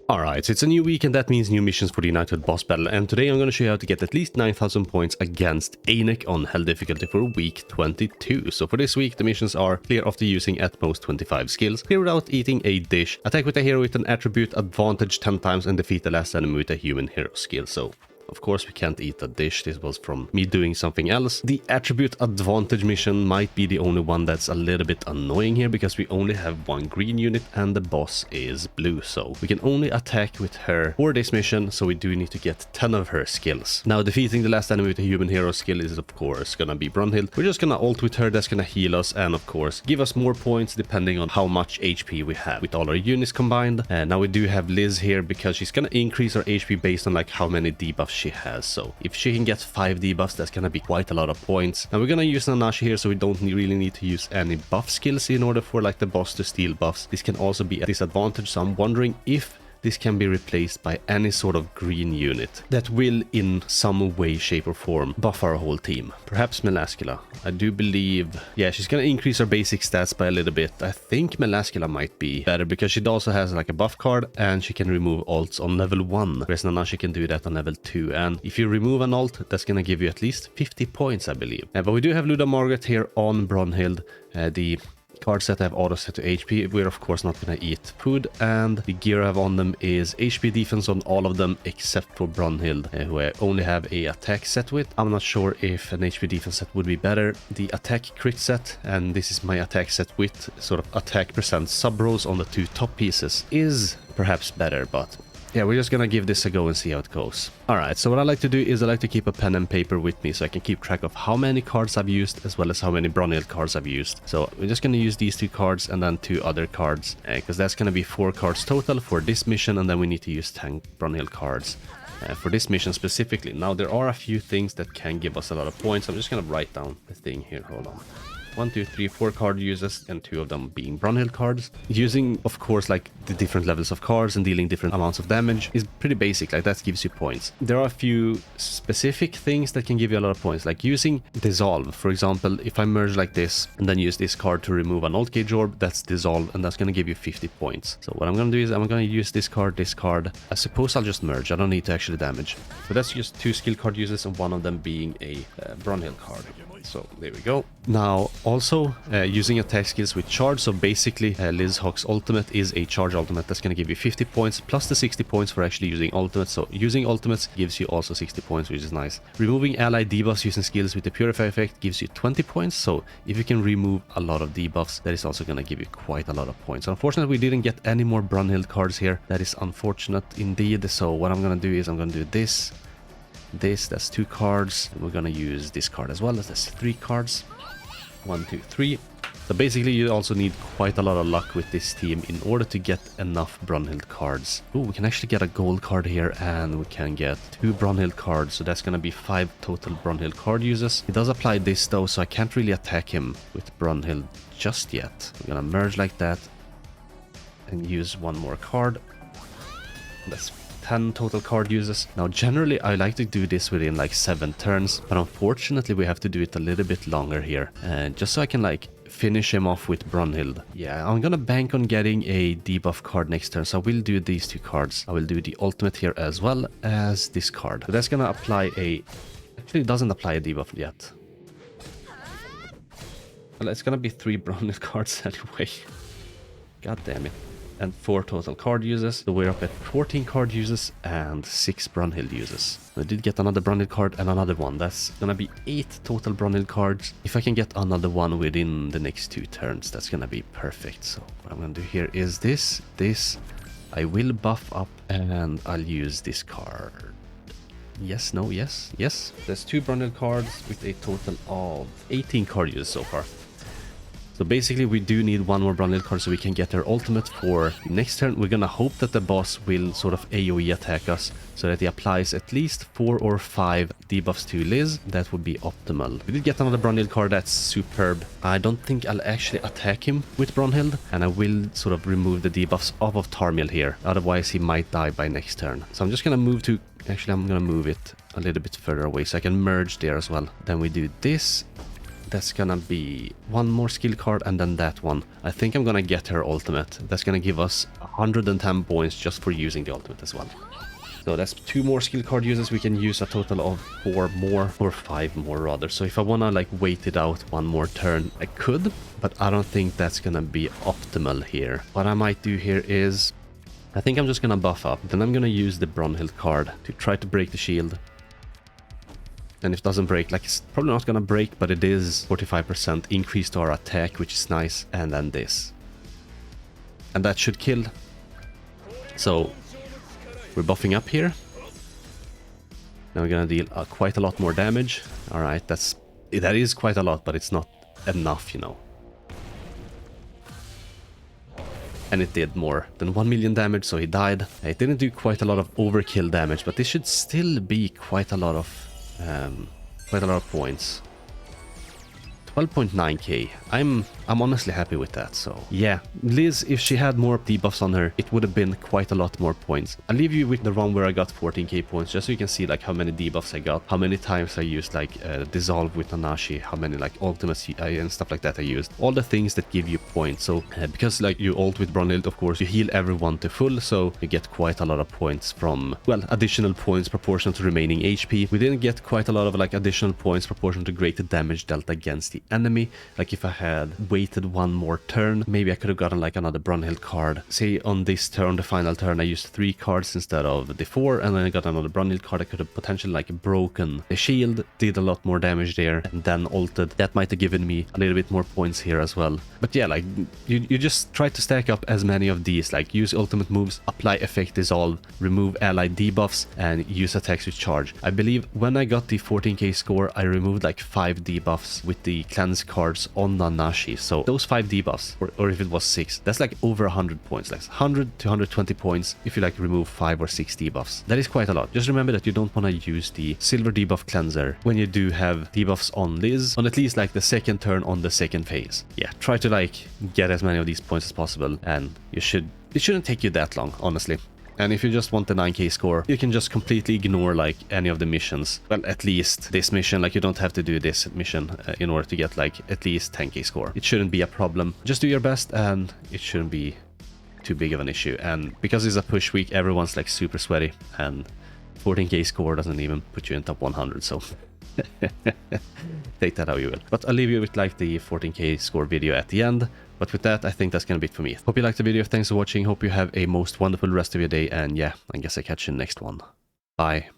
Alright, so it's a new week and that means new missions for the Knighthood boss battle, and today I'm going to show you how to get at least 9,000 points against Einek on hell difficulty for week 22. So for this week the missions are clear after using at most 25 skills, clear without eating a dish, attack with a hero with an attribute advantage 10 times, and defeat the last enemy with a human hero skill. So of course we can't eat a dish, this was from me doing something else. The attribute advantage mission might be the only one that's a little bit annoying here, because we only have one green unit and the boss is blue, so we can only attack with her for this mission, so we do need to get 10 of her skills. Now defeating the last enemy with a human hero skill is of course gonna be Brunhild. We're just gonna ult with her, that's gonna heal us and of course give us more points depending on how much HP we have with all our units combined. And now we do have Liz here because she's gonna increase our HP based on like how many debuffs she has. So if she can get 5 debuffs, that's gonna be quite a lot of points. Now we're gonna use Nanashi here, so we don't really need to use any buff skills in order for like the boss to steal buffs. This can also be a disadvantage, so I'm wondering if this can be replaced by any sort of green unit that will in some way, shape or form buff our whole team. Perhaps Melascula. I do believe, yeah, she's gonna increase her basic stats by a little bit. I think Melascula might be better because she also has like a buff card and she can remove ults on level 1, whereas Nanashi can do that on level 2. And if you remove an ult, that's gonna give you at least 50 points, I believe. But we do have Luda Margaret here on Brunhild. The cards that have auto set to HP, we're of course not gonna eat food, and the gear I have on them is HP defense on all of them except for Brunhild, who I only have a attack set with. I'm not sure if an HP defense set would be better. The attack crit set, and this is my attack set with sort of attack percent sub rolls on the 2 top pieces, is perhaps better, but yeah, we're just gonna give this a go and see how it goes. Alright, so what I like to do is I like to keep a pen and paper with me so I can keep track of how many cards I've used as well as how many Brunhild cards I've used. So we're just gonna use these 2 cards and then 2 other cards, because that's gonna be 4 cards total for this mission, and then we need to use 10 Brunhild cards for this mission specifically. Now there are a few things that can give us a lot of points. I'm just gonna write down the thing here, hold on. 1, 2, 3, 4 card uses, and 2 of them being Brunhild cards. Using, of course, like the different levels of cards and dealing different amounts of damage is pretty basic, like that gives you points. There are a few specific things that can give you a lot of points, like using Dissolve. For example, if I merge like this and then use this card to remove an ult gauge orb, that's Dissolve, and that's gonna give you 50 points. So what I'm gonna do is I'm gonna use this card. I suppose I'll just merge, I don't need to actually damage. So that's just 2 skill card uses, and one of them being a Brunhild card. So there we go. Now also using attack skills with charge, so basically Liz Hawk's ultimate is a charge ultimate that's going to give you 50 points plus the 60 points for actually using ultimates. So using ultimates gives you also 60 points, which is nice. Removing ally debuffs using skills with the purify effect gives you 20 points. So if you can remove a lot of debuffs, that is also going to give you quite a lot of points. Unfortunately, we didn't get any more Brunhild cards here. That is unfortunate indeed. So what I'm going to do is I'm going to do this, that's 2 cards, and we're gonna use this card as well. That's 3 cards. 1, 2, 3. So basically you also need quite a lot of luck with this team in order to get enough Brunhild cards. Oh, we can actually get a gold card here, and we can get 2 Brunhild cards, so that's gonna be 5 total Brunhild card uses. It does apply this though, so I can't really attack him with Brunhild just yet. We're gonna merge like that and use 1 more card. That's 10 total card uses. Now generally I like to do this within like 7 turns, but unfortunately we have to do it a little bit longer here, just so I can like finish him off with Brunhild. Yeah, I'm gonna bank on getting a debuff card next turn, so I will do these 2 cards. I will do the ultimate here as well as this card. So that's gonna apply actually it doesn't apply a debuff yet. Well, it's gonna be 3 Brunhild cards anyway. God damn it. And 4 total card uses, so we're up at 14 card uses and 6 Brunhild uses. I did get another Brunhild card and another one. That's gonna be 8 total Brunhild cards. If I can get another one within the next 2 turns, that's gonna be perfect. So what I'm gonna do here is this. I will buff up and I'll use this card. Yes, no, yes. There's 2 Brunhild cards with a total of 18 card uses so far. So basically we do need 1 more Brunhild card so we can get her ultimate for next turn. We're gonna hope that the boss will sort of AoE attack us so that he applies at least 4 or 5 debuffs to Liz. That would be optimal. We did get another Brunhild card, that's superb. I don't think I'll actually attack him with Brunhild, and I will sort of remove the debuffs off of Tarmiel here. Otherwise he might die by next turn. So I'm just gonna move to, actually I'm gonna move it a little bit further away so I can merge there as well. Then we do this. That's gonna be 1 more skill card and then that one. I think I'm gonna get her ultimate. That's gonna give us 110 points just for using the ultimate as well. So that's 2 more skill card uses. We can use a total of 4 more, or 5 more rather. So if I wanna like wait it out 1 more turn, I could, but I don't think that's gonna be optimal here. What I might do here is, I think I'm just gonna buff up. Then I'm gonna use the Brunhild card to try to break the shield. And if it doesn't break, like, it's probably not gonna break, but it is 45% increase to our attack, which is nice. And then this. And that should kill. So we're buffing up here. Now we're gonna deal quite a lot more damage. Alright, that is quite a lot, but it's not enough, you know. And it did more than 1 million damage, so he died. It didn't do quite a lot of overkill damage, but this should still be quite a lot of points. 12.9k. I'm honestly happy with that, so yeah. Liz, if she had more debuffs on her, it would have been quite a lot more points. I'll leave you with the run where I got 14k points, just so you can see like how many debuffs I got, how many times I used like Dissolve with Nanashi, how many like ultimates and stuff like that I used. All the things that give you points. So because like you ult with Brunhild, of course, you heal everyone to full, so you get quite a lot of points from, well, additional points proportional to remaining HP. We didn't get quite a lot of like additional points proportional to greater damage dealt against the enemy. Like if I had waited 1 more turn, maybe I could have gotten like another Brunhild card. Say on this turn, the final turn, I used 3 cards instead of the 4, and then I got another Brunhild card. I could have potentially like broken the shield, did a lot more damage there, and then ulted. That might have given me a little bit more points here as well. But yeah, like you just try to stack up as many of these, like use ultimate moves, apply effect dissolve, remove allied debuffs, and use attacks with charge. I believe when I got the 14k score, I removed like 5 debuffs with the cleanse cards on Nanashi. So those 5 debuffs, or if it was 6, that's like over 100 points, like 100 to 120 points if you like remove 5 or 6 debuffs. That is quite a lot. Just remember that you don't want to use the silver debuff cleanser when you do have debuffs on Liz, on at least like the second turn on the second phase. Yeah, try to like get as many of these points as possible, and it shouldn't take you that long, honestly. And if you just want the 9k score, you can just completely ignore like any of the missions. Well, at least this mission, like you don't have to do this mission in order to get like at least 10k score. It shouldn't be a problem. Just do your best and it shouldn't be too big of an issue. And because it's a push week, everyone's like super sweaty, and 14k score doesn't even put you in top 100, so take that how you will. But I'll leave you with like the 14k score video at the end. But with that, I think that's gonna be it for me. Hope you liked the video. Thanks for watching. Hope you have a most wonderful rest of your day. And yeah, I guess I catch you in the next one. Bye.